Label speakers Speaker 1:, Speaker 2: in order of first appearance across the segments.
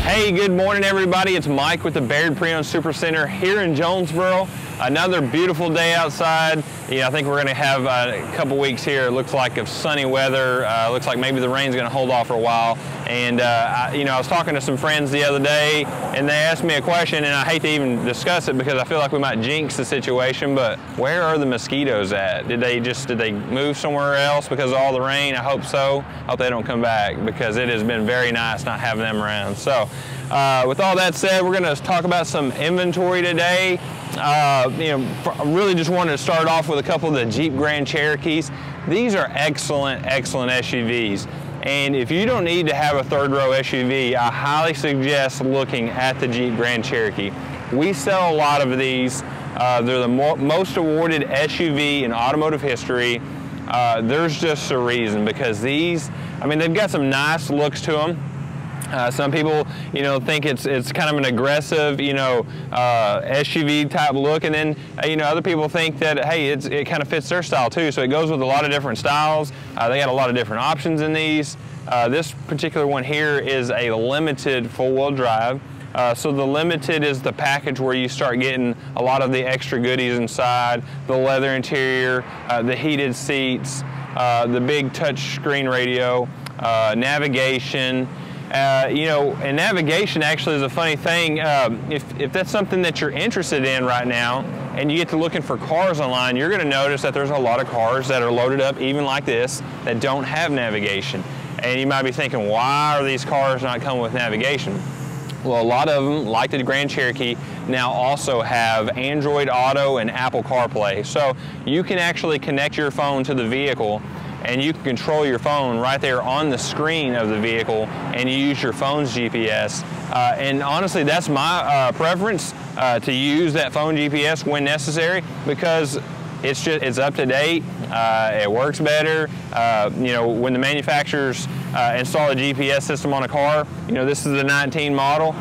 Speaker 1: Hey, good morning everybody. It's Mike with the Bayird Pre-Owned Supercenter here in Jonesboro. Another beautiful day outside. I think we're going to have a couple weeks here. It looks like of sunny weather. Looks like maybe the rain's going to hold off for a while. And I was talking to some friends the other day, and they asked me a question, and I hate to even discuss it because I feel like we might jinx the situation. But where are the mosquitoes at? Did they move somewhere else because of all the rain? I hope so. I hope they don't come back because it has been very nice not having them around. So with all that said, we're going to talk about some inventory today. I really just wanted to start off with a couple of the Jeep Grand Cherokees. These are excellent, excellent SUVs. And if you don't need to have a third row SUV, I highly suggest looking at the Jeep Grand Cherokee. We sell a lot of these. They're the most awarded SUV in automotive history. There's just a reason, because these, they've got some nice looks to them. Some people, think it's kind of an aggressive, SUV type look, and then, other people think that, hey, it kind of fits their style too. So it goes with a lot of different styles. They got a lot of different options in these. This particular one here is a limited four-wheel drive. So the limited is the package where you start getting a lot of the extra goodies inside, the leather interior, the heated seats, the big touch screen radio, navigation. And navigation actually is a funny thing. If that's something that you're interested in right now and you get to looking for cars online, you're going to notice that there's a lot of cars that are loaded up, even like this, that don't have navigation. And you might be thinking, why are these cars not coming with navigation? Well, a lot of them, like the Grand Cherokee, now also have Android Auto and Apple CarPlay. So you can actually connect your phone to the vehicle, and you can control your phone right there on the screen of the vehicle, and you use your phone's GPS. And honestly, that's my preference, to use that phone GPS when necessary, because it's up to date. It works better. When the manufacturers install a GPS system on a car, this is the 19 model.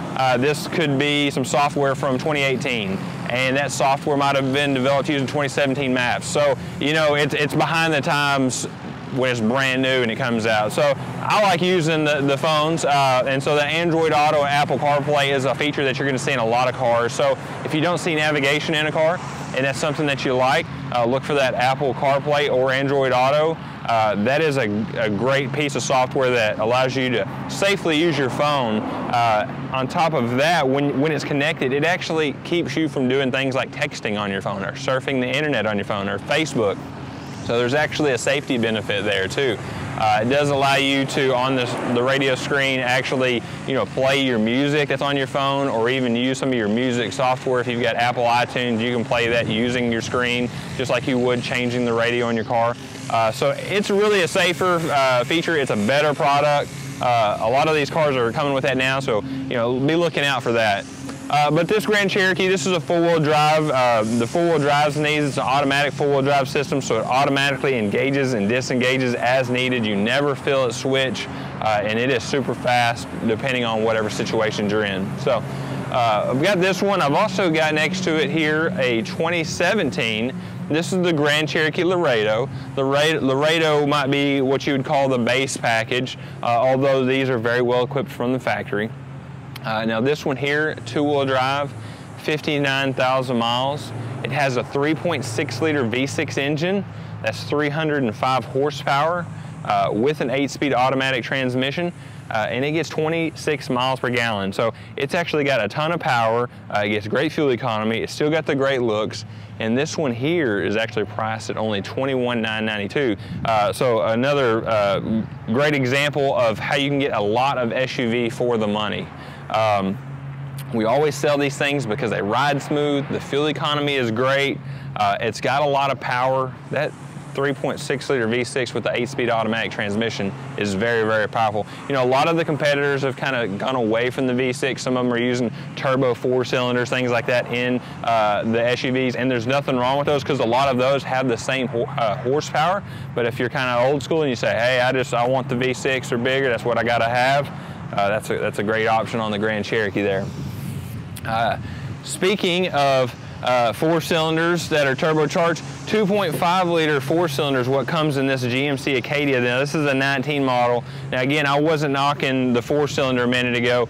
Speaker 1: This could be some software from 2018. And that software might have been developed using 2017 maps. So, it's behind the times when it's brand new and it comes out. So I like using the phones, and so the Android Auto and Apple CarPlay is a feature that you're going to see in a lot of cars. So if you don't see navigation in a car and that's something that you like, look for that Apple CarPlay or Android Auto. That is a great piece of software that allows you to safely use your phone. On top of that, when it's connected, it actually keeps you from doing things like texting on your phone or surfing the internet on your phone or Facebook. So there's actually a safety benefit there too. It does allow you to, on the radio screen, actually play your music that's on your phone, or even use some of your music software. If you've got Apple iTunes, you can play that using your screen, just like you would changing the radio in your car. So it's really a safer feature. It's a better product. A lot of these cars are coming with that now, so be looking out for that. But this Grand Cherokee, this is a four-wheel drive. The four-wheel drives in these, it's an automatic four-wheel drive system, so it automatically engages and disengages as needed. You never feel it switch, and it is super fast depending on whatever situation you're in. So I've got this one. I've also got next to it here a 2017. This is the Grand Cherokee Laredo. The Laredo might be what you would call the base package, although these are very well equipped from the factory. Now this one here, two-wheel drive, 59,000 miles. It has a 3.6 liter V6 engine. That's 305 horsepower with an 8-speed automatic transmission. And it gets 26 miles per gallon. So it's actually got a ton of power. It gets great fuel economy. It's still got the great looks. And this one here is actually priced at only $21,992. So another great example of how you can get a lot of SUV for the money. We always sell these things because they ride smooth, the fuel economy is great, it's got a lot of power. That 3.6 liter V6 with the 8-speed automatic transmission is very, very powerful. A lot of the competitors have kind of gone away from the V6. Some of them are using turbo 4-cylinders, things like that in the SUVs, and there's nothing wrong with those because a lot of those have the same horsepower. But if you're kind of old school and you say, hey, I want the V6 or bigger, that's what I got to have, that's a great option on the Grand Cherokee there. Speaking of 4 cylinders that are turbocharged. 2.5 liter 4 cylinders what comes in this GMC Acadia. Now this is a 19 model. Now again, I wasn't knocking the 4 cylinder a minute ago.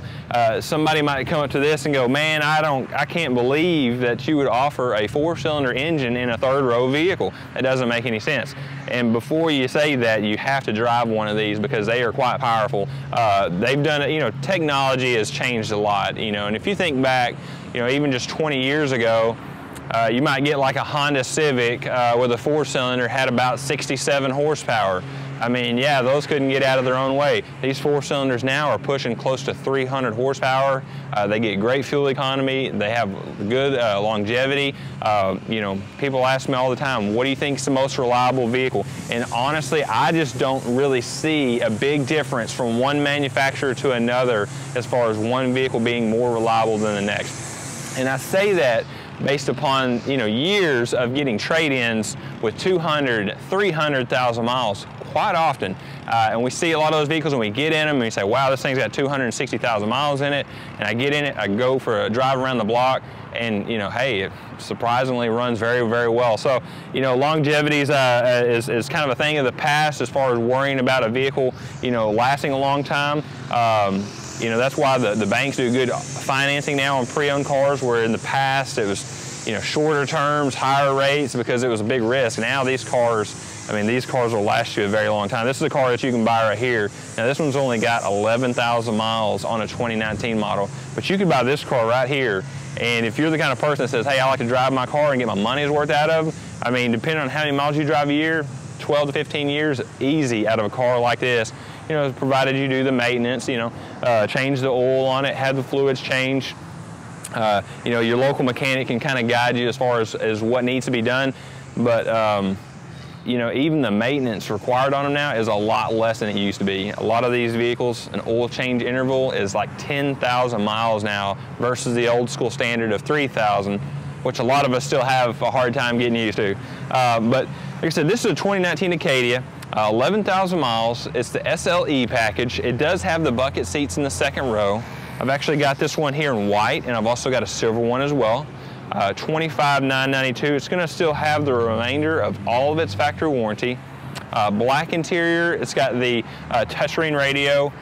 Speaker 1: Somebody might come up to this and go, man, I can't believe that you would offer a 4 cylinder engine in a third row vehicle. That doesn't make any sense. And before you say that, you have to drive one of these because they are quite powerful. They've done it, you know, technology has changed a lot, you know, and if you think back, you know, even just 20 years ago, you might get like a Honda Civic with a 4 cylinder, had about 67 horsepower. I mean, yeah, those couldn't get out of their own way. These 4 cylinders now are pushing close to 300 horsepower. They get great fuel economy. They have good longevity. You know, people ask me all the time, what do you think is the most reliable vehicle? And honestly, I just don't really see a big difference from one manufacturer to another as far as one vehicle being more reliable than the next. And I say that based upon, you know, years of getting trade-ins with 200, 300,000 miles quite often. And we see a lot of those vehicles and we get in them and we say, wow, this thing's got 260,000 miles in it. And I get in it, I go for a drive around the block and, you know, hey, it surprisingly runs very, very well. So, you know, longevity is kind of a thing of the past as far as worrying about a vehicle, you know, lasting a long time. You know, that's why the banks do good financing now on pre-owned cars, where in the past it was, you know, shorter terms, higher rates because it was a big risk. Now these cars, I mean, these cars will last you a very long time. This is a car that you can buy right here. Now this one's only got 11,000 miles on a 2019 model, but you could buy this car right here. And if you're the kind of person that says, hey, I like to drive my car and get my money's worth out of them, I mean, depending on how many miles you drive a year, 12 to 15 years easy out of a car like this. You know, provided you do the maintenance, you know, change the oil on it, have the fluids changed. You know, your local mechanic can kind of guide you as far as what needs to be done. But, you know, even the maintenance required on them now is a lot less than it used to be. A lot of these vehicles, an oil change interval is like 10,000 miles now versus the old school standard of 3,000, which a lot of us still have a hard time getting used to. But like I said, this is a 2019 Acadia. 11,000 miles. It's the SLE package. It does have the bucket seats in the second row. I've actually got this one here in white, and I've also got a silver one as well. $25,992. It's going to still have the remainder of all of its factory warranty. Black interior. It's got the touchscreen radio,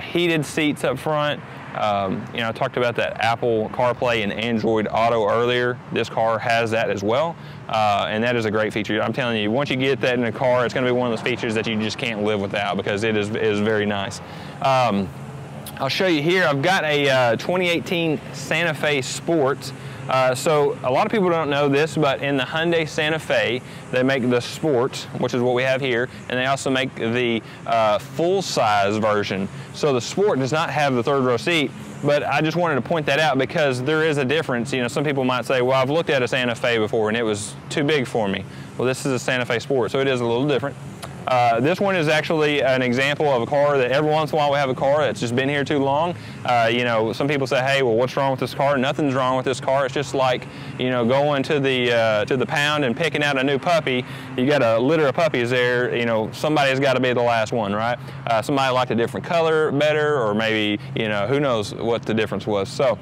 Speaker 1: heated seats up front. You know, I talked about that Apple CarPlay and Android Auto earlier. This car has that as well, and that is a great feature. I'm telling you, once you get that in a car, it's going to be one of those features that you just can't live without because it is very nice. I'll show you here. I've got a 2018 Santa Fe Sport. So a lot of people don't know this, but in the Hyundai Santa Fe, they make the Sport, which is what we have here, and they also make the full-size version. So the Sport does not have the third row seat, but I just wanted to point that out because there is a difference. You know, some people might say, well, I've looked at a Santa Fe before and it was too big for me. Well, this is a Santa Fe Sport, so it is a little different. This one is actually an example of a car that every once in a while we have a car that's just been here too long. You know, some people say, hey, well, what's wrong with this car? Nothing's wrong with this car. It's just like, you know, going to the pound and picking out a new puppy. You got a litter of puppies there. You know, somebody's got to be the last one, right? Somebody liked a different color better, or maybe, you know, who knows what the difference was. So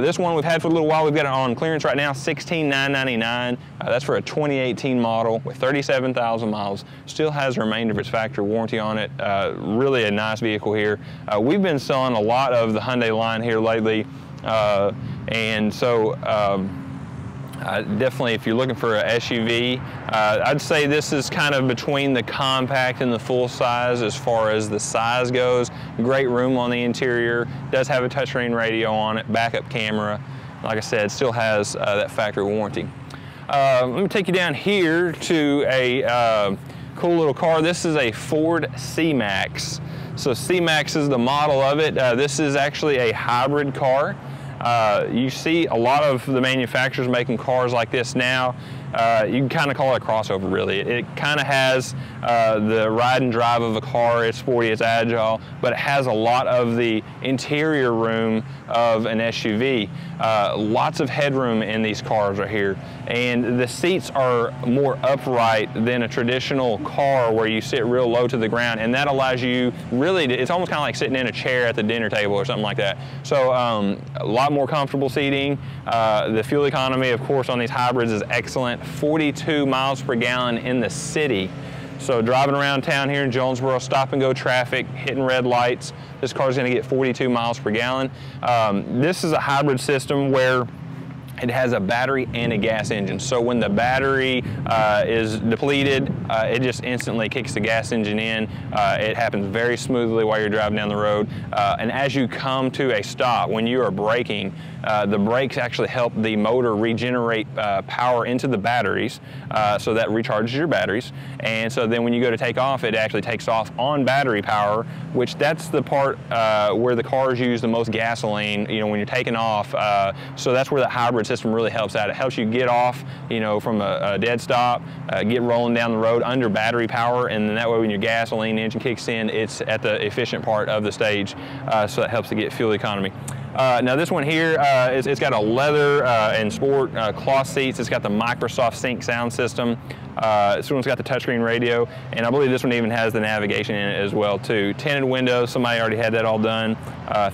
Speaker 1: this one we've had for a little while. We've got it on clearance right now, $16,999. That's for a 2018 model with 37,000 miles. Still has the remainder of its factory warranty on it. Really a nice vehicle here. We've been selling a lot of the Hyundai line here lately, and so definitely if you're looking for a SUV, I'd say this is kind of between the compact and the full size as far as the size goes. Great room on the interior, does have a touchscreen radio on it, backup camera. Like I said, still has that factory warranty. Let me take you down here to a cool little car. This is a Ford C-Max. So C-Max is the model of it. This is actually a hybrid car. You see a lot of the manufacturers making cars like this now, you can kind of call it a crossover, really. It kind of has the ride and drive of a car. It's sporty, it's agile, but it has a lot of the interior room of an SUV. Lots of headroom in these cars right here, and the seats are more upright than a traditional car where you sit real low to the ground, and that allows you really to, it's almost kind of like sitting in a chair at the dinner table or something like that. So a lot more comfortable seating. The fuel economy, of course, on these hybrids is excellent. 42 miles per gallon in the city. So driving around town here in Jonesboro, stop and go traffic, hitting red lights, this car is going to get 42 miles per gallon. This is a hybrid system where it has a battery and a gas engine. So when the battery is depleted, it just instantly kicks the gas engine in. It happens very smoothly while you're driving down the road. And as you come to a stop, when you are braking, the brakes actually help the motor regenerate power into the batteries, so that recharges your batteries. And so then when you go to take off, it actually takes off on battery power, which that's the part where the cars use the most gasoline, you know, when you're taking off. So that's where the hybrid system really helps out. It helps you get off, you know, from a dead stop, get rolling down the road under battery power, and then that way when your gasoline engine kicks in, it's at the efficient part of the stage, so it helps to get fuel economy. Now this one here, it's got a leather and sport cloth seats. It's got the Microsoft Sync sound system. This one's got the touchscreen radio, and I believe this one even has the navigation in it as well too. Tinted windows, somebody already had that all done.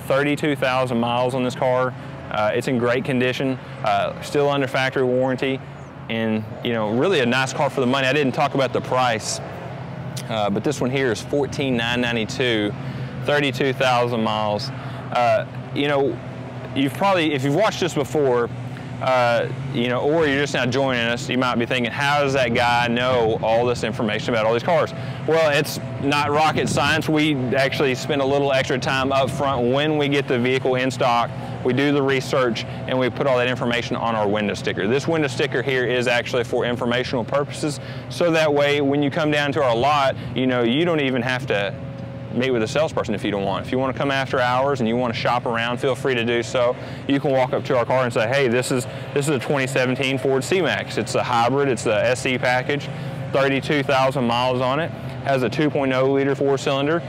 Speaker 1: 32,000 miles on this car. It's in great condition, still under factory warranty, and you know, really a nice car for the money. I didn't talk about the price, but this one here is $14,992, 32,000 miles. You know, you've probably, if you've watched this before, you know, or you're just now joining us, you might be thinking, how does that guy know all this information about all these cars? Well, it's not rocket science. We actually spend a little extra time up front when we get the vehicle in stock. We do the research and we put all that information on our window sticker. This window sticker here is actually for informational purposes, so that way when you come down to our lot, you know, you don't even have to meet with a salesperson if you don't want. If you want to come after hours and you want to shop around, feel free to do so. You can walk up to our car and say, hey, this is a 2017 Ford C-Max. It's a hybrid, it's the SC package, 32,000 miles on it. Has a 2.0 liter four-cylinder.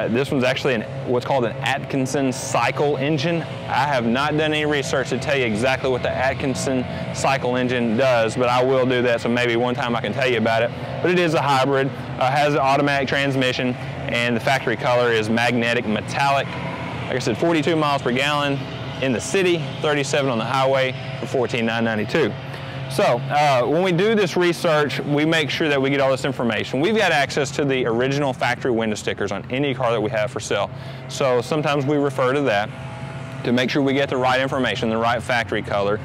Speaker 1: This one's actually what's called an Atkinson cycle engine. I have not done any research to tell you exactly what the Atkinson cycle engine does, but I will do that, so maybe one time I can tell you about it. But it is a hybrid, has an automatic transmission, and the factory color is magnetic metallic. Like I said, 42 miles per gallon in the city, 37 on the highway for $14,992. So when we do this research, we make sure that we get all this information. We've got access to the original factory window stickers on any car that we have for sale. So sometimes we refer to that to make sure we get the right information, the right factory color.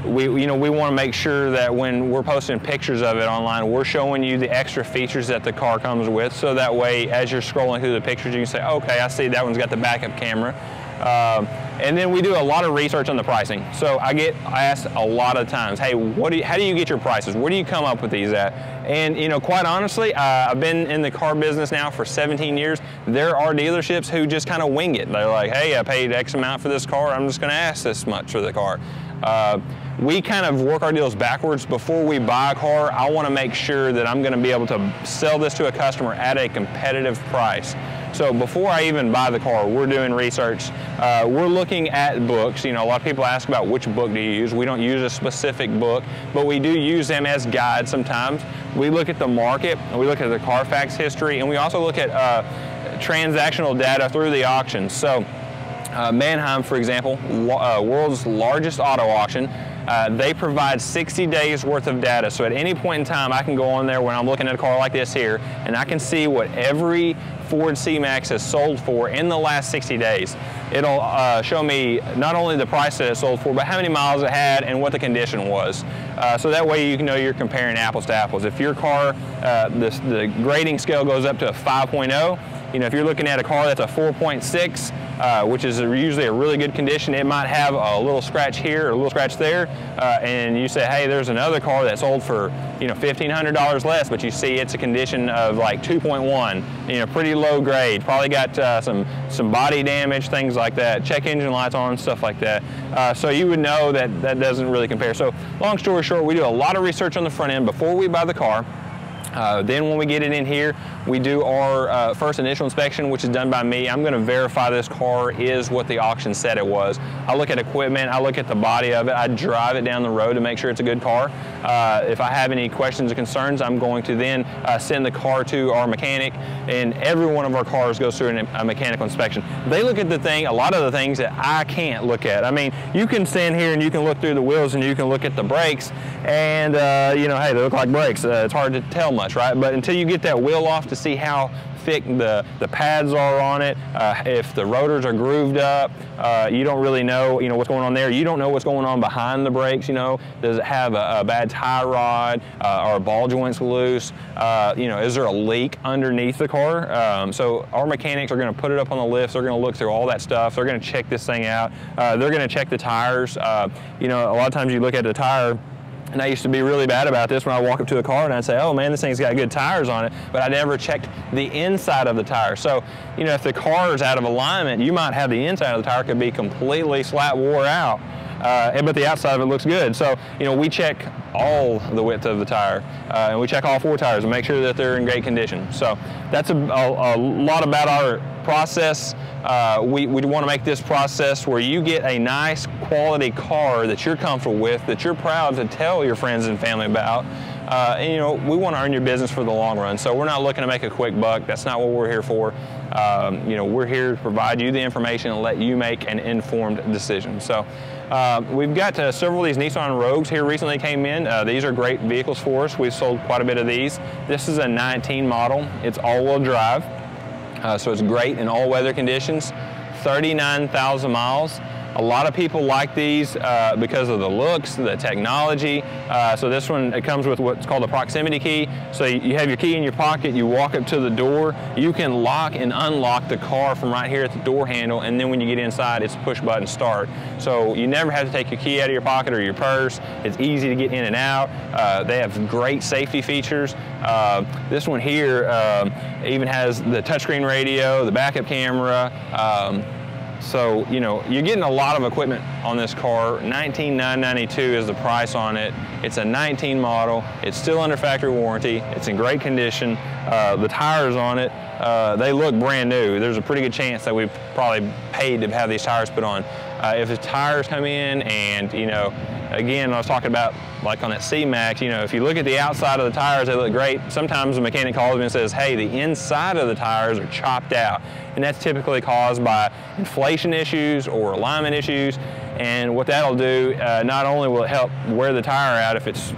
Speaker 1: We want to make sure that when we're posting pictures of it online, we're showing you the extra features that the car comes with, so that way as you're scrolling through the pictures, you can say, okay, I see that one's got the backup camera. And then we do a lot of research on the pricing. So I get asked a lot of times, hey, how do you get your prices? Where do you come up with these at? And you know, quite honestly, I've been in the car business now for 17 years. There are dealerships who just kind of wing it. They're like, hey, I paid X amount for this car, I'm just going to ask this much for the car. We kind of work our deals backwards. Before we buy a car, I want to make sure that I'm going to be able to sell this to a customer at a competitive price. So before I even buy the car, we're doing research. We're looking at books. You know, a lot of people ask about which book do you use. We don't use a specific book, but we do use them as guides sometimes. We look at the market, and we look at the Carfax history, and we also look at transactional data through the auctions. So Manheim, for example, world's largest auto auction, they provide 60 days worth of data. So at any point in time, I can go on there when I'm looking at a car like this here, and I can see what every Ford C-Max has sold for in the last 60 days. It'll show me not only the price that it sold for, but how many miles it had and what the condition was. So that way you can know you're comparing apples to apples. If your car, the grading scale goes up to a 5.0, you know, if you're looking at a car that's a 4.6, which is usually a really good condition. It might have a little scratch here or a little scratch there, and you say, hey, there's another car that sold for, you know, $1,500 less, but you see it's a condition of like 2.1, you know, pretty low grade, probably got some body damage, things like that, check engine lights on, stuff like that. So you would know that that doesn't really compare. So long story short, we do a lot of research on the front end before we buy the car. Then when we get it in here, we do our first initial inspection, which is done by me. I'm going to verify this car is what the auction said it was. I look at equipment, I look at the body of it, I drive it down the road to make sure it's a good car. If I have any questions or concerns, I'm going to then send the car to our mechanic, and every one of our cars goes through a mechanical inspection. They look at the thing, a lot of the things that I can't look at. I mean, you can stand here and you can look through the wheels and you can look at the brakes, and you know, hey, they look like brakes. It's hard to tell much, right? But until you get that wheel off to see how thick the pads are on it, if the rotors are grooved up, you don't really know, you know, what's going on there. You don't know what's going on behind the brakes. You know, does it have a bad tie rod? Are ball joints loose? You know, is there a leak underneath the car? So our mechanics are going to put it up on the lifts. They're going to look through all that stuff. They're going to check this thing out. They're going to check the tires. You know, a lot of times you look at the tire, and I used to be really bad about this when I walk up to a car and I'd say, oh man, this thing's got good tires on it, but I never checked the inside of the tire. So, you know, if the car is out of alignment, you might have the inside of the tire could be completely flat wore out, but the outside of it looks good. So, you know, we check all the width of the tire, and we check all 4 tires and make sure that they're in great condition. So that's a lot about our process. We want to make this process where you get a nice quality car that you're comfortable with, that you're proud to tell your friends and family about. And you know, we want to earn your business for the long run. So we're not looking to make a quick buck. That's not what we're here for. You know, we're here to provide you the information and let you make an informed decision. So we've got several of these Nissan Rogues here recently came in. These are great vehicles for us. We've sold quite a bit of these. This is a 19 model. It's all-wheel drive. So it's great in all weather conditions, 39,000 miles. A lot of people like these because of the looks, the technology. So this one, it comes with what's called a proximity key. So you have your key in your pocket, you walk up to the door, you can lock and unlock the car from right here at the door handle, and then when you get inside, it's push button start. So you never have to take your key out of your pocket or your purse. It's easy to get in and out. They have great safety features. This one here even has the touchscreen radio, the backup camera. So, you know, you're getting a lot of equipment on this car. $19,992 is the price on it. It's a 19 model. It's still under factory warranty. It's in great condition. The tires on it, they look brand new. There's a pretty good chance that we probably paid to have these tires put on. If the tires come in and, you know, again, I was talking about like on that C-Max, you know, if you look at the outside of the tires, they look great. Sometimes the mechanic calls me and says, hey, the inside of the tires are chopped out. And that's typically caused by inflation issues or alignment issues. And what that'll do, not only will it help wear the tire out if it's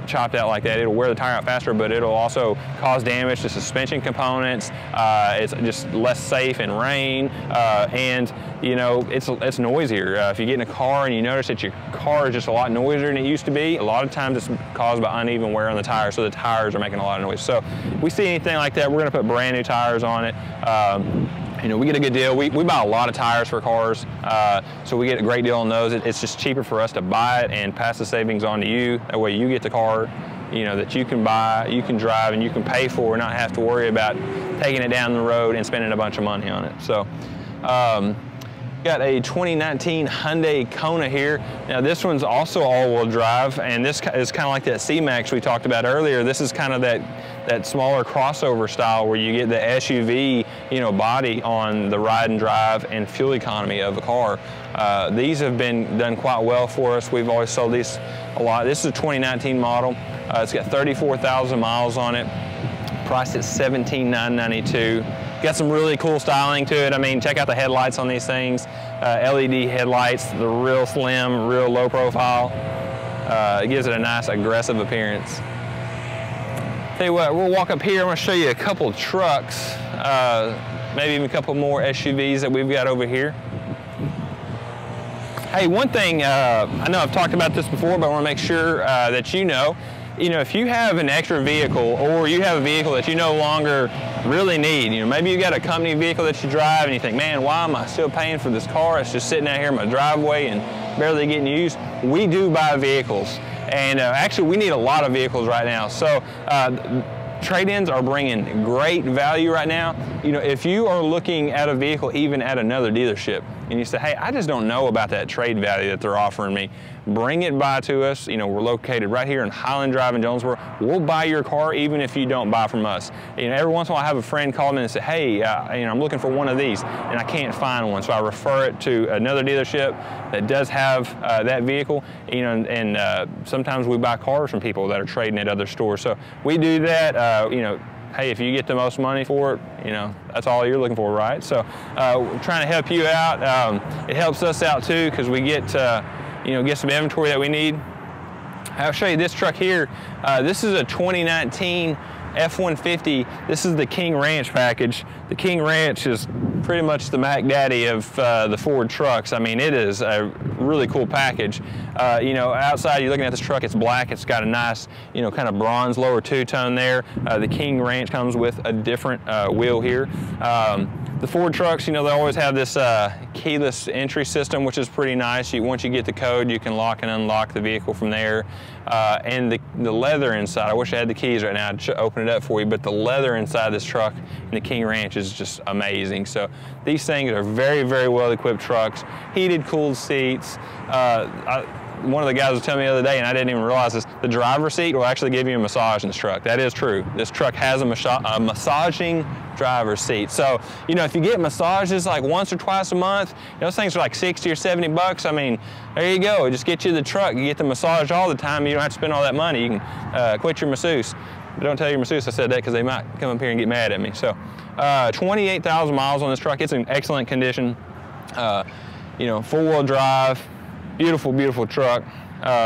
Speaker 1: chopped out like that, it'll wear the tire out faster, but it'll also cause damage to suspension components. It's just less safe in rain, and you know, it's noisier. If you get in a car and you notice that your car is just a lot noisier than it used to be, a lot of times it's caused by uneven wear on the tires, so the tires are making a lot of noise. So if we see anything like that, we're going to put brand new tires on it. You know, we get a good deal. We buy a lot of tires for cars, so we get a great deal on those. It's just cheaper for us to buy it and pass the savings on to you. That way you get the car, you know, that you can buy, you can drive, and you can pay for, and not have to worry about taking it down the road and spending a bunch of money on it. So, got a 2019 Hyundai Kona here. Now this one's also all-wheel drive, and this is kind of like that C-Max we talked about earlier. This is kind of that smaller crossover style where you get the SUV, you know, body on the ride and drive and fuel economy of a car. These have been done quite well for us. We've always sold these a lot. This is a 2019 model. It's got 34,000 miles on it. Priced at $17,992. Got some really cool styling to it. I mean, check out the headlights on these things. LED headlights, the real slim, real low profile. It gives it a nice aggressive appearance. Tell you what, we'll walk up here. I'm gonna show you a couple trucks, maybe even a couple more SUVs that we've got over here. Hey, one thing, I know I've talked about this before, but I wanna make sure that you know, you know, if you have an extra vehicle or you have a vehicle that you no longer really need, you know, maybe you got a company vehicle that you drive and you think, man, why am I still paying for this car? It's just sitting out here in my driveway and barely getting used. We do buy vehicles, and actually we need a lot of vehicles right now. So trade-ins are bringing great value right now. You know, if you are looking at a vehicle even at another dealership and you say, hey, I just don't know about that trade value that they're offering me, bring it by to us. You know, we're located right here in Highland Drive in Jonesboro. We'll buy your car even if you don't buy from us. You know, every once in a while I have a friend call me and say, hey, you know, I'm looking for one of these and I can't find one. So I refer it to another dealership that does have that vehicle. You know, and sometimes we buy cars from people that are trading at other stores. So we do that. You know, hey, if you get the most money for it, you know, that's all you're looking for, right? So we're trying to help you out. It helps us out too, because we get you know, get some inventory that we need. I'll show you this truck here. This is a 2019 F-150. This is the King Ranch package. The King Ranch is pretty much the Mac Daddy of the Ford trucks. I mean, it is a really cool package. You know, outside you're looking at this truck, it's black. It's got a nice, you know, kind of bronze lower two-tone there. The King Ranch comes with a different wheel here. The Ford trucks, you know, they always have this keyless entry system, which is pretty nice. Once you get the code, you can lock and unlock the vehicle from there. And the leather inside, I wish I had the keys right now to open it up for you, but the leather inside this truck in the King Ranch is just amazing. So these things are very, very well equipped trucks. Heated, cooled seats. One of the guys was telling me the other day, and I didn't even realize this, the driver's seat will actually give you a massage in this truck. That is true. This truck has a massaging driver's seat. So, you know, if you get massages like once or twice a month, you know, those things are like 60 or 70 bucks. I mean, there you go. Just get you the truck. You get the massage all the time. You don't have to spend all that money. You can quit your masseuse. But don't tell your masseuse I said that, because they might come up here and get mad at me. So 28,000 miles on this truck. It's in excellent condition. You know, four-wheel drive. Beautiful, beautiful truck.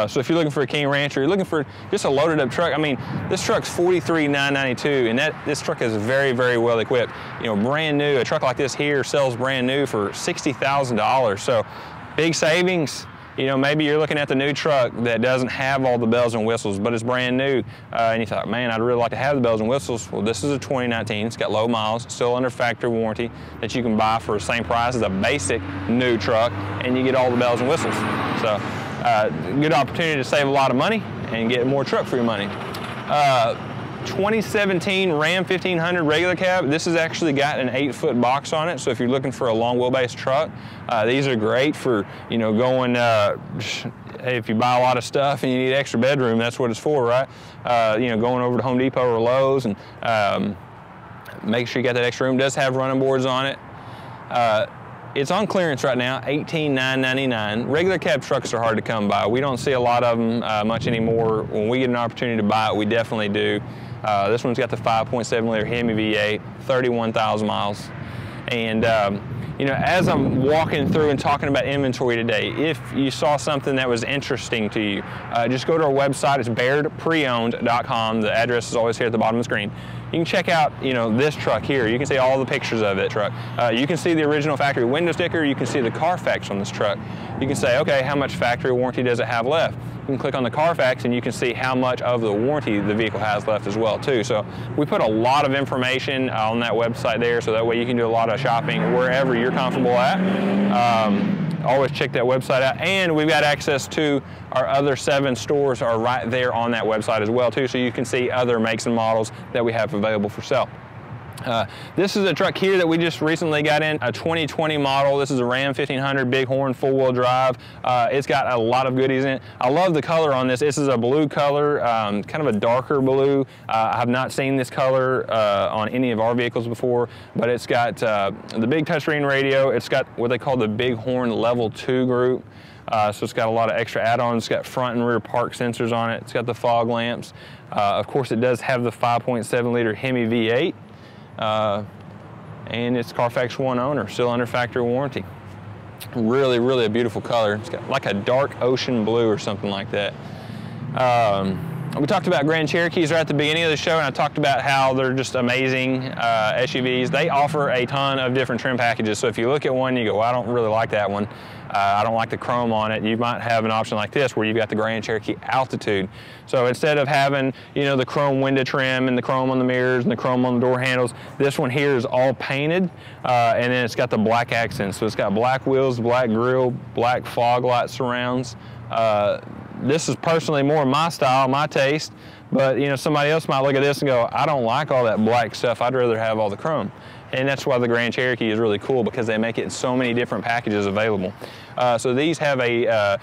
Speaker 1: So if you're looking for a King Ranch, or you're looking for just a loaded up truck, I mean, this truck's $43,992, and this truck is very, very well equipped. You know, brand new. A truck like this here sells brand new for $60,000. So big savings. You know, maybe you're looking at the new truck that doesn't have all the bells and whistles, but it's brand new, and you thought, man, I'd really like to have the bells and whistles. Well, this is a 2019. It's got low miles, still under factory warranty, that you can buy for the same price as a basic new truck, and you get all the bells and whistles. So, good opportunity to save a lot of money and get more truck for your money. 2017 Ram 1500 regular cab. This has actually got an 8-foot box on it, so if you're looking for a long wheelbase truck, these are great for, you know, going, hey, if you buy a lot of stuff and you need extra bedroom, that's what it's for, right? You know, going over to Home Depot or Lowe's and make sure you got that extra room. It does have running boards on it. It's on clearance right now, $18,999. Regular cab trucks are hard to come by. We don't see a lot of them much anymore. When we get an opportunity to buy it, we definitely do. This one's got the 5.7-liter Hemi V8, 31,000 miles. And you know, as I'm walking through and talking about inventory today, if you saw something that was interesting to you, just go to our website. It's BayardPreOwned.com. The address is always here at the bottom of the screen. You can check out, you know, this truck here. You can see all the pictures of that truck. You can see the original factory window sticker. You can see the Carfax on this truck. You can say, okay, how much factory warranty does it have left? You can click on the Carfax and you can see how much of the warranty the vehicle has left as well too. So we put a lot of information on that website there, so that way you can do a lot of shopping wherever you're comfortable at. Always check that website out, and we've got access to our other 7 stores are right there on that website as well too, so you can see other makes and models that we have available for sale. This is a truck here that we just recently got in, a 2020 model. This is a Ram 1500 Bighorn 4-wheel drive. It's got a lot of goodies in it. I love the color on this. This is a blue color, kind of a darker blue. I have not seen this color on any of our vehicles before, but it's got the big touchscreen radio. It's got what they call the Bighorn Level 2 group. So it's got a lot of extra add-ons. It's got front and rear park sensors on it. It's got the fog lamps. Of course, it does have the 5.7-liter Hemi V8. And it's Carfax One owner, still under factory warranty. Really, really a beautiful color. It's got like a dark ocean blue or something like that. We talked about Grand Cherokees right at the beginning of the show, and I talked about how they're just amazing SUVs. They offer a ton of different trim packages, so if you look at one, you go, well, I don't really like that one. I don't like the chrome on it. You might have an option like this where you've got the Grand Cherokee Altitude. So instead of having, you know, the chrome window trim and the chrome on the mirrors and the chrome on the door handles, this one here is all painted, and then it's got the black accents. So it's got black wheels, black grille, black fog light surrounds. This is personally more my style, my taste, but you know, somebody else might look at this and go, I don't like all that black stuff, I'd rather have all the chrome. And that's why the Grand Cherokee is really cool, because they make it in so many different packages available. So these have a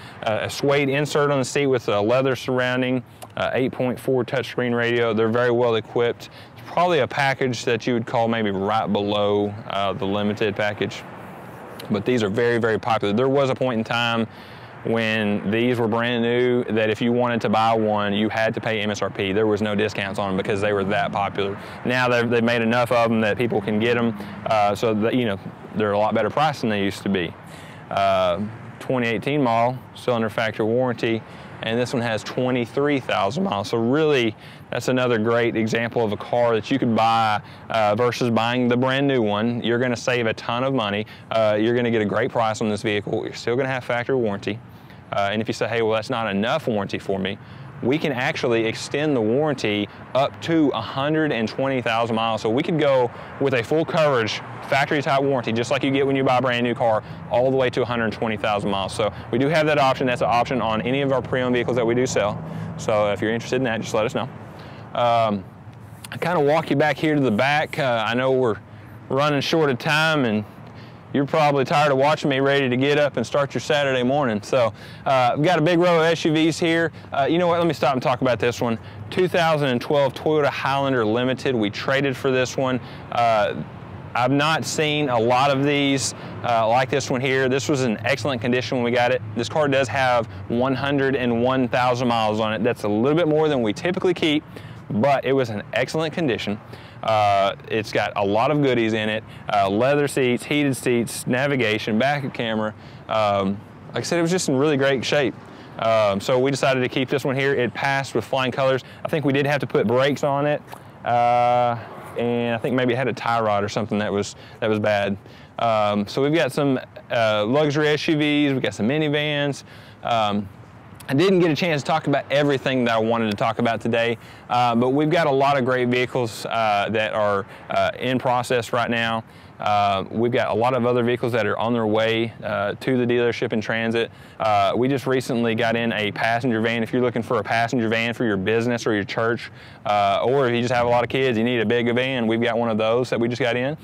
Speaker 1: suede insert on the seat with a leather surrounding, 8.4 touchscreen radio. They're very well equipped. It's probably a package that you would call maybe right below the limited package. But these are very, very popular. There was a point in time when these were brand new that if you wanted to buy one, you had to pay MSRP. There was no discounts on them because they were that popular. Now they've made enough of them that people can get them, so that, you know, they're a lot better price than they used to be. 2018 model, still under factory warranty, and this one has 23,000 miles. So really, that's another great example of a car that you could buy versus buying the brand new one. You're gonna save a ton of money. You're gonna get a great price on this vehicle. You're still gonna have factory warranty. And if you say, hey, well, that's not enough warranty for me, we can actually extend the warranty up to 120,000 miles. So we could go with a full coverage factory type warranty, just like you get when you buy a brand new car, all the way to 120,000 miles. So we do have that option. That's an option on any of our pre-owned vehicles that we do sell. So if you're interested in that, just let us know. I kind of walk you back here to the back. I know we're running short of time, and you're probably tired of watching me, ready to get up and start your Saturday morning. So we've got a big row of SUVs here. You know what, let me stop and talk about this one. 2012 Toyota Highlander Limited. We traded for this one. I've not seen a lot of these like this one here. This was in excellent condition when we got it. This car does have 101,000 miles on it. That's a little bit more than we typically keep, but it was in excellent condition. It's got a lot of goodies in it, leather seats, heated seats, navigation, backup camera. Like I said, it was just in really great shape. So we decided to keep this one here. It passed with flying colors. I think we did have to put brakes on it, and I think maybe it had a tie rod or something that was bad. So we've got some luxury SUVs, we've got some minivans. I didn't get a chance to talk about everything that I wanted to talk about today, but we've got a lot of great vehicles that are in process right now. We've got a lot of other vehicles that are on their way to the dealership in transit. We just recently got in a passenger van. If you're looking for a passenger van for your business or your church, or if you just have a lot of kids, you need a big van, we've got one of those that we just got in.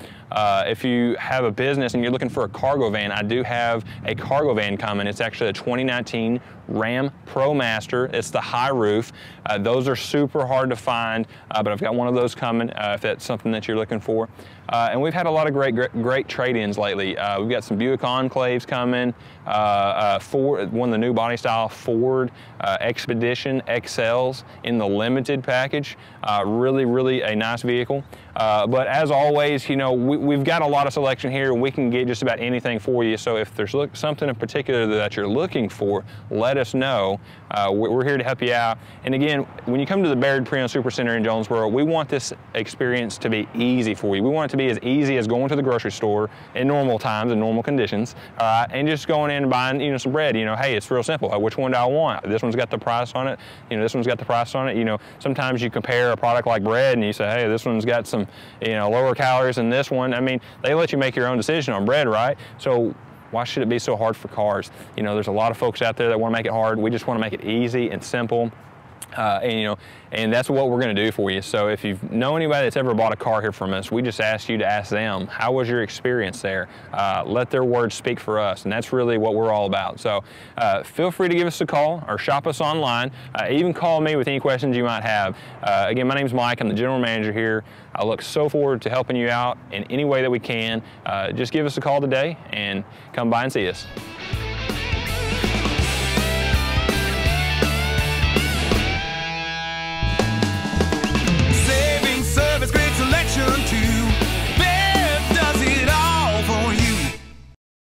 Speaker 1: If you have a business and you're looking for a cargo van, I do have a cargo van coming. It's actually a 2019 Ram ProMaster. It's the high roof. Those are super hard to find, but I've got one of those coming if that's something that you're looking for. And we've had a lot of great trade-ins lately. We've got some Buick Enclaves coming, one of the new body style Ford Expedition XLs in the limited package. Really a nice vehicle. But as always, you know, we've got a lot of selection here, and we can get just about anything for you. So if there's something in particular that you're looking for, let us know. We're here to help you out. And again, when you come to the Bayird Pre-Owned Supercenter in Jonesboro, we want this experience to be easy for you. We want it to be as easy as going to the grocery store in normal times and normal conditions, and just going in and buying, you know, some bread. You know, hey, it's real simple. Which one do I want? This one's got the price on it. You know, this one's got the price on it. You know, sometimes you compare a product like bread and you say, hey, this one's got some, you know, lower calories than this one. I mean, they let you make your own decision on bread, right? So why should it be so hard for cars? You know, there's a lot of folks out there that want to make it hard. We just want to make it easy and simple. And that's what we're going to do for you. So if you know anybody that's ever bought a car here from us, we just ask you to ask them, how was your experience there? Let their words speak for us, and that's really what we're all about. So feel free to give us a call or shop us online. Even call me with any questions you might have. Again, my name's Mike. I'm the general manager here. I look so forward to helping you out in any way that we can. Just give us a call today and come by and see us.